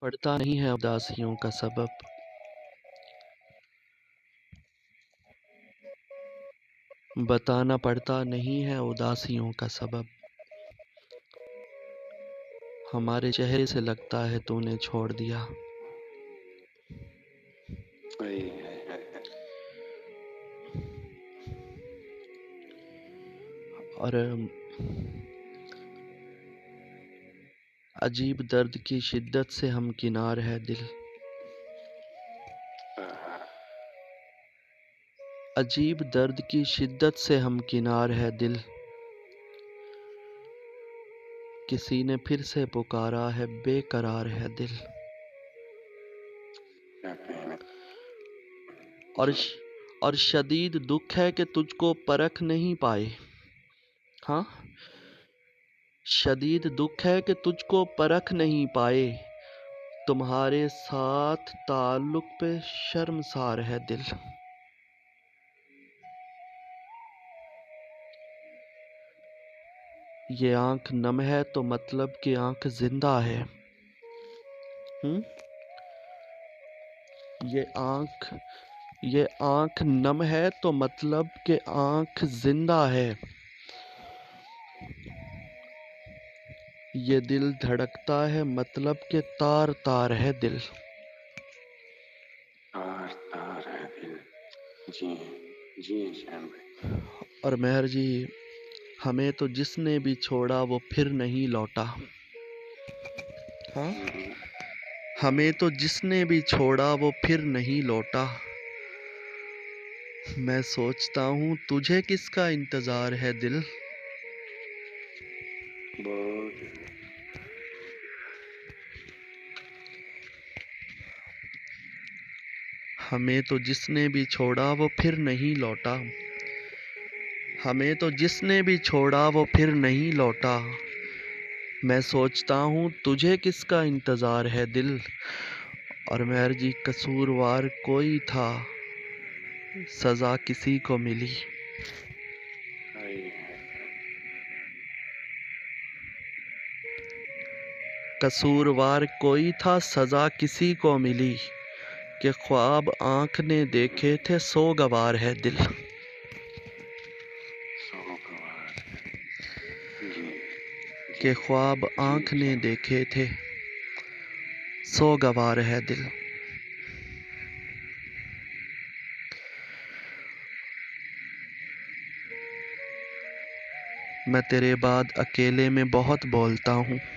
पड़ता नहीं है उदासियों का सबब, बताना पड़ता नहीं है उदासियों का सबब। हमारे चेहरे से लगता है तूने छोड़ दिया। और अजीब दर्द की शिद्दत से हमकिनार है दिल। अजीब दर्द की शिद्दत से हमकिनार है दिल। किसी ने फिर से पुकारा है, बेकरार है दिल। और और शदीद दुख है कि तुझको परख नहीं पाए। हाँ, शदीद दुख है कि तुझको परख नहीं पाए। तुम्हारे साथ ताल्लुक पे शर्मसार है दिल। ये आंख नम है तो मतलब कि आंख जिंदा है। ये आंख नम है तो मतलब कि आंख जिंदा है। ये दिल धड़कता है मतलब कि तार तार है दिल। तार तार है दिल। जी जी श्याम भाई। और मेहर जी, हमें तो जिसने भी छोड़ा वो फिर नहीं लौटा। हाँ, हमें तो जिसने भी छोड़ा वो फिर नहीं लौटा। मैं सोचता हूँ तुझे किसका इंतजार है दिल। हमें तो जिसने भी छोड़ा वो फिर नहीं लौटा। हमें तो जिसने भी छोड़ा वो फिर नहीं लौटा। मैं सोचता हूँ तुझे किसका इंतजार है दिल। और मेहर जी, कसूरवार कोई था, सजा किसी को मिली। कसूरवार कोई था, सजा किसी को मिली। कि ख्वाब आँख ने देखे थे, सो गवार है दिल। कि ख्वाब आँख ने देखे थे, सो गवार है दिल। मैं तेरे बाद अकेले में बहुत बोलता हूँ।